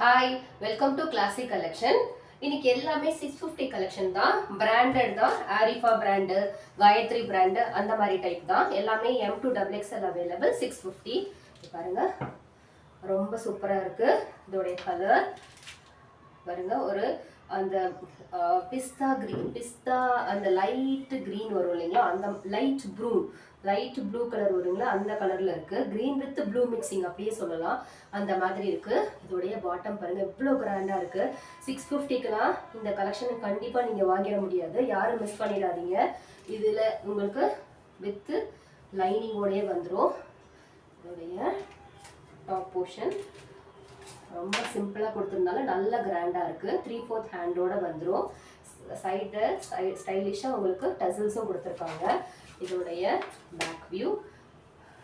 Hi, welcome to classic collection. இன்னைக்கு எல்லாமே 650 collection தான். பிராண்டட் தான். ஆரிஃபா பிராண்டு, காயத்ரி பிராண்டு அந்த மாதிரி டைப் தான். எல்லாமே M2XXL அவைலபிள் 650. பாருங்க, ரொம்ப சூப்பரா இருக்கு. இதோடைய கலர் பாருங்க, ஒரு அந்த பிஸ்தா கிரீன், பிஸ்தா அந்த லைட் கிரீன் வரும் இல்லைங்களா, அந்த லைட் ப்ளூ கலர் வருங்களா, அந்த கலர்ல இருக்கு. கிரீன் வித் ப்ளூ மிக்சிங் அப்படியே சொல்லலாம், அந்த மாதிரி இருக்கு. இதோடைய பாட்டம் பாருங்க, எவ்வளோ கிராண்டா இருக்கு. 650க்குலாம் இந்த கலெக்ஷன் கண்டிப்பா நீங்க வாங்கிட முடியாது, யாரும் மிஸ் பண்ணிடாதீங்க. இதுல உங்களுக்கு வித் லைனிங்கோடய வந்துடும். இதோடைய டாப் போர்ஷன் ரொம்ப சிம்பிளாக கொடுத்துருந்தாலும் நல்ல கிராண்டாக இருக்குது. 3/4 ஹேண்டோட வந்துடும். சைடு ஸ்டைலிஷாக உங்களுக்கு டசில்ஸும் கொடுத்துருக்காங்க. இதோடைய பேக் வியூ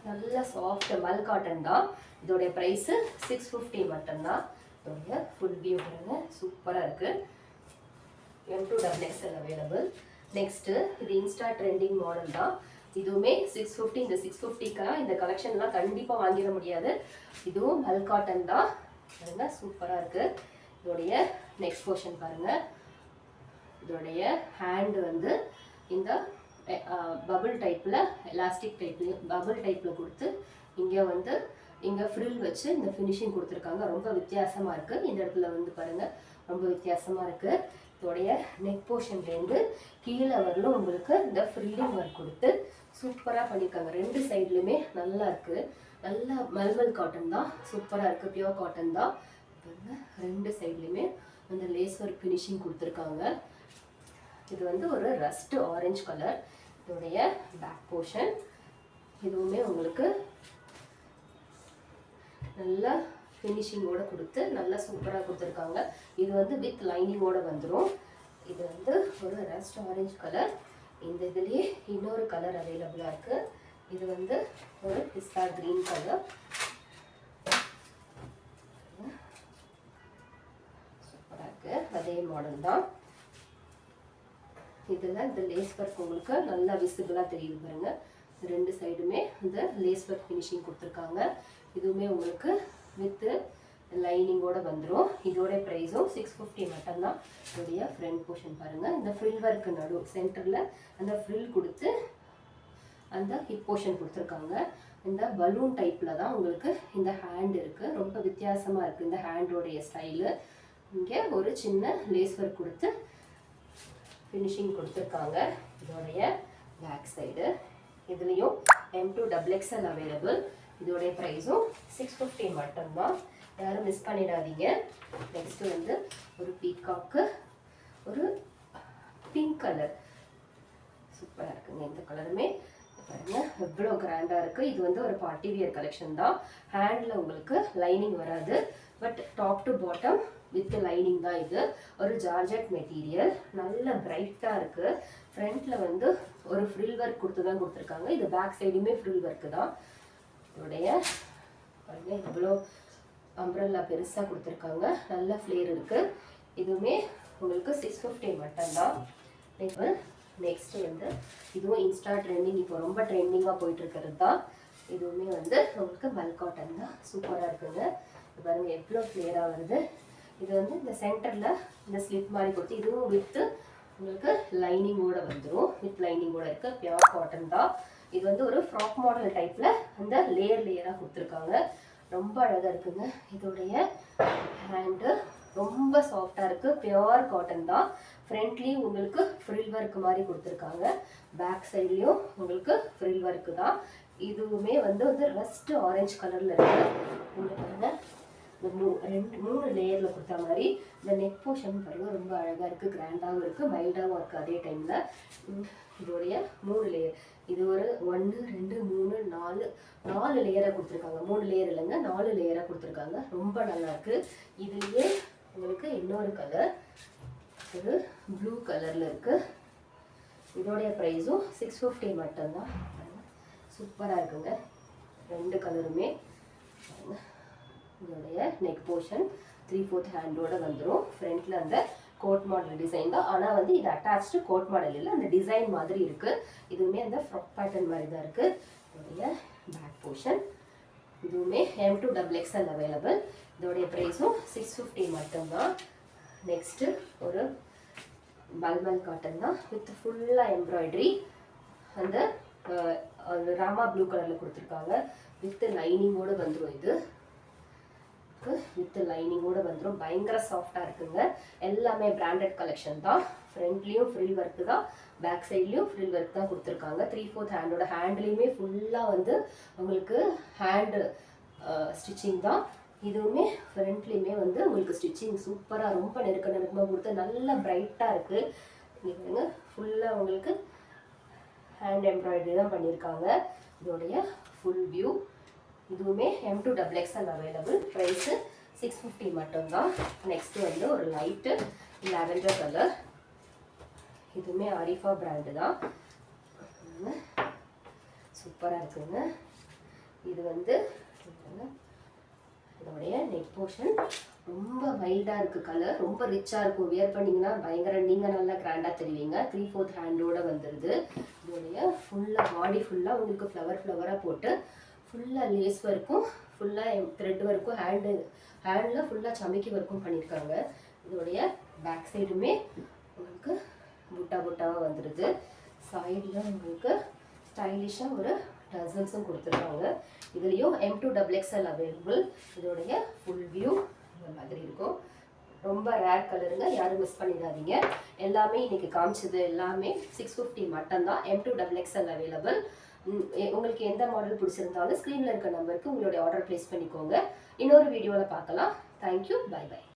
நல்ல சாஃப்ட் மல் காட்டன் தான். இதோடைய ப்ரைஸு 650 மட்டும்தான். இதோடைய ஃபுல் வியூ பாருங்க, சூப்பராக இருக்குது. M2XXL available. நெக்ஸ்ட்டு இது இன்ஸ்டா ட்ரெண்டிங் மாடல் தான். இதுவுமே 650. இந்த 650க்கெல்லாம் இந்த கலெக்ஷன்லாம் கண்டிப்பாக வாங்கிட முடியாது. இதுவும் மல் காட்டன் தான் பாருங்க, சூப்பராக இருக்கு. இதோடைய நெக்ஸ்ட் போர்ஷன் பாருங்க. இதோடைய ஹேண்ட் வந்து இந்த பபிள் டைப்ல, எலாஸ்டிக் டைப்லயும் பபிள் டைப்ல கொடுத்து இங்கே வந்து இங்கே ஃப்ரில் வச்சு இந்த ஃபினிஷிங் கொடுத்துருக்காங்க. ரொம்ப வித்தியாசமா இருக்கு. இந்த இடத்துல வந்து பாருங்க, ரொம்ப வித்தியாசமா இருக்கு. இதோடைய நெக் போர்ஷன்லேருந்து கீழே வரலும் உங்களுக்கு இந்த ஃப்ரில்லிங் ஒர்க் கொடுத்து சூப்பராக பண்ணியிருக்காங்க. ரெண்டு சைட்லையுமே நல்லா இருக்கு. நல்ல மல்மல் காட்டன் தான், சூப்பராக இருக்குது. பியோர் காட்டன் தான். ரெண்டு சைட்லையுமே அந்த லேஸ் ஒர்க் ஃபினிஷிங் கொடுத்துருக்காங்க. இது வந்து ஒரு ரஸ்ட் ஆரஞ்சு கலர். இதோடைய பேக் போர்ஷன் இதுவுமே உங்களுக்கு நல்லா ஃபினிஷிங்கோட கொடுத்து நல்லா சூப்பராக கொடுத்துருக்காங்க. இது வந்து வித் லைனிங்கோட வந்துடும். இது வந்து ஒரு ரஸ்ட் ஆரஞ்சு கலர். இந்த இதுலேயே இன்னொரு கலர் அவைலபிளாக இருக்குது. இது வந்து ஒரு பிஸ்தா கிரீன் கலர். சூப்பராக இருக்கு. அதே மாடல் தான். இதில் இந்த லேஸ் ஒர்க் உங்களுக்கு நல்லா விசிபிளாக தெரியுது பாருங்க. ரெண்டு சைடுமே இந்த லேஸ் ஒர்க் ஃபினிஷிங் கொடுத்துருக்காங்க. இதுவுமே உங்களுக்கு வித்து லைனிங்கோட வந்துடும். இதோட ப்ரைஸும் 650 மட்டும்தான். இதோடைய ஃப்ரண்ட் போர்ஷன் பாருங்கள். இந்த ஃப்ரில் ஒர்க்கு நடு சென்டரில் அந்த ஃப்ரில் கொடுத்து அந்த ஹிப் போர்ஷன் கொடுத்துருக்காங்க. இந்த பலூன் டைப்பில் தான் உங்களுக்கு இந்த ஹேண்ட் இருக்குது. ரொம்ப வித்தியாசமாக இருக்குது இந்த ஹேண்டோடைய ஸ்டைலு. இங்கே ஒரு சின்ன லேஸ் ஒர்க் கொடுத்து ஃபினிஷிங் கொடுத்துருக்காங்க. இதோடைய பேக் சைடு இதுலேயும் M2XXL அவைலபிள். இதோடைய ப்ரைஸும் 650 மட்டும்தான். யாரும் மிஸ் பண்ணிடாதீங்க. நெக்ஸ்ட்டு வந்து ஒரு பீகாக்கு, ஒரு பிங்க் கலர் சூப்பராக இருக்குங்க. இந்த கலருமே பாருங்க, எவ்வளோ கிராண்டாக இருக்குது. இது வந்து ஒரு பார்ட்டி வியர் கலெக்ஷன் தான். ஹேண்டில் உங்களுக்கு லைனிங் வராது, but top to bottom with lining தான். இது ஒரு ஜார்ஜெட் மெட்டீரியல், நல்ல பிரைட்டாக இருக்குது. ஃப்ரண்ட்டில் வந்து ஒரு ஃப்ரில் ஒர்க் கொடுத்து தான் கொடுத்துருக்காங்க. இது பேக் சைடுமே ஃப்ரில் ஒர்க்கு தான். இதோடைய பாருங்க, இவ்வளோ அம்ப்ரெல்லா பெருசாக கொடுத்துருக்காங்க. நல்ல ஃப்ளேர் இருக்குது. இதுவுமே உங்களுக்கு 650 மட்டும்தான். நெக்ஸ்ட்டு வந்து இதுவும் இன்ஸ்டா ட்ரெண்டிங், இப்போ ரொம்ப ட்ரெண்டிங்காக போயிட்டுருக்கிறது தான். இதுவுமே வந்து உங்களுக்கு மல் காட்டன் தான். சூப்பராக இருக்குங்க. பாருங்கள் எவ்வளோ ஃப்ளேராக வருது. இது வந்து இந்த சென்டரில் இந்த ஸ்லிப் மாதிரி கொடுத்து இதுவும் வித்து உங்களுக்கு லைனிங்கோட வந்துடும். வித் லைனிங்கோட இருக்குது. பியோர் காட்டன் தான். இது வந்து ஒரு ஃப்ராக் மாடல் டைப்பில் அந்த லேயராக கொடுத்துருக்காங்க. ரொம்ப அழகாக இருக்குங்க. இதோடைய ஹேண்டு ரொம்ப சாஃப்டாக இருக்குது. பியோர் காட்டன் தான். ஃப்ரண்ட்லேயும் உங்களுக்கு ஃப்ரில் ஒர்க் மாதிரி கொடுத்துருக்காங்க. பேக் சைட்லேயும் உங்களுக்கு ஃப்ரில் ஒர்க்கு தான். இதுவுமே வந்து ரஸ்ட் ஆரஞ்சு கலரில் இருக்குது. உங்களுக்கு இந்த மூணு லேயரில் கொடுத்த மாதிரி இந்த நெக் போர்ஷன் பாருங்கள், ரொம்ப அழகாக இருக்குது. கிராண்டாகவும் இருக்குது, மைல்டாகவும் இருக்குது அதே டைமில். இதோடைய 3 லேயர். இது ஒரு 1 2 3 4 லேயராக கொடுத்துருக்காங்க. 3 லேயர் இல்லைங்க, 4 லேயராக கொடுத்துருக்காங்க. ரொம்ப நல்லாயிருக்கு. இதுலேயே உங்களுக்கு இன்னொரு கலர் ஒரு ப்ளூ கலரில் இருக்குது. இதோடைய ப்ரைஸும் 650 மட்டும்தான். சூப்பராக இருக்குங்க. ரெண்டு கலருமே. இதோடைய நெக் போர்ஷன் 3/4 ஹேண்டோட வந்துடும். ஃப்ரண்ட்டில் அந்த கோட் மாடல் டிசைன் தான், ஆனால் வந்து இது அட்டாச்சு கோட் மாடல் இல்லை, அந்த டிசைன் மாதிரி இருக்குது. இதுவுமே அந்த ஃப்ராக் பேட்டர்ன் மாதிரி தான் இருக்குது. இதோடைய பேக் போர்ஷன் இதுவுமே M2 XXL அவைலபிள். இதோடைய ப்ரைஸும் 650 மட்டும்தான். நெக்ஸ்ட்டு ஒரு மல்மல் காட்டன் தான் வித் ஃபுல்லாக எம்ப்ராய்டரி. அந்த ராமா ப்ளூ கலரில் கொடுத்துருக்காங்க. வித் லைனிங்கோடு வந்துடும். இது வித் லைனிங்கோடு வந்துடும். பயங்கர சாஃப்டாக இருக்குங்க. எல்லாமே பிராண்டட் கலெக்ஷன் தான். ஃப்ரண்ட்லேயும் ஃப்ரில் ஒர்க்கு தான், பேக் சைட்லேயும் ஃப்ரில் ஒர்க் தான் கொடுத்துருக்காங்க. 3/4 ஹேண்டோட ஹேண்ட்லேயுமே ஃபுல்லாக வந்து உங்களுக்கு ஹேண்டு ஸ்டிச்சிங் தான். இதுவுமே ஃப்ரண்ட்லேயுமே வந்து உங்களுக்கு ஸ்டிச்சிங் சூப்பராக ரொம்ப நெருக்கமாக கொடுத்து நல்லா பிரைட்டாக இருக்குது. இங்கே ஃபுல்லாக உங்களுக்கு ஹேண்ட் எம்ப்ராய்டரி தான் பண்ணியிருக்காங்க. இதோடைய ஃபுல் வியூ. இதுவுமே M2 XXL அவைலபிள். ப்ரைஸு 650 மட்டும்தான். நெக்ஸ்ட்டு வந்து ஒரு லைட்டு லாவெண்டர் கலர். இதுவுமே அரிஃபா பிராண்டு தான். சூப்பராக இருக்குங்க. இது வந்து இதோடைய நெக் போர்ஷன் ரொம்ப மைல்டாக இருக்குது. கலர் ரொம்ப ரிச்சாக இருக்கும். வியர் பண்ணிங்கன்னா பயங்கர நீங்கள் நல்லா கிராண்டாக தெரிவிங்க. 3/4 ஹேண்டோடு வந்துடுது. இதோடைய ஃபுல்லாக பாடி ஃபுல்லாக உங்களுக்கு ஃப்ளவராக போட்டு ஃபுல்லாக லேஸ் ஒர்க்கும் ஃபுல்லாக த்ரெட் ஒர்க்கும் ஹேண்டில் ஃபுல்லாக சமைக்கி ஒர்க்கும் பண்ணியிருக்காங்க. இதோடைய பேக் சைடுமே உங்களுக்கு புட்டாவாக வந்துடுது. சைடில் உங்களுக்கு ஸ்டைலிஷாக ஒரு டசல்ஸும் கொடுத்துருக்காங்க. இதுலேயும் M2 XXL அவைலபிள். இதோடைய ஃபுல் வியூ இந்த மாதிரி இருக்கும். ரொம்ப ரேர் கலருங்க, யாரும் மிஸ் பண்ணிடாதீங்க. எல்லாமே இன்னைக்கு காமிச்சது எல்லாமே 650 மட்டும்தான். M2 XXL available. உங்களுக்கு எந்த மாடல் பிடிச்சிருந்தாலும் ஸ்க்ரீனில் இருக்க நம்பருக்கு உங்களுடைய ஆர்டர் ப்ளேஸ் பண்ணிக்கோங்க. இன்னொரு வீடியோவில் பார்க்கலாம். தேங்க்யூ. Bye by.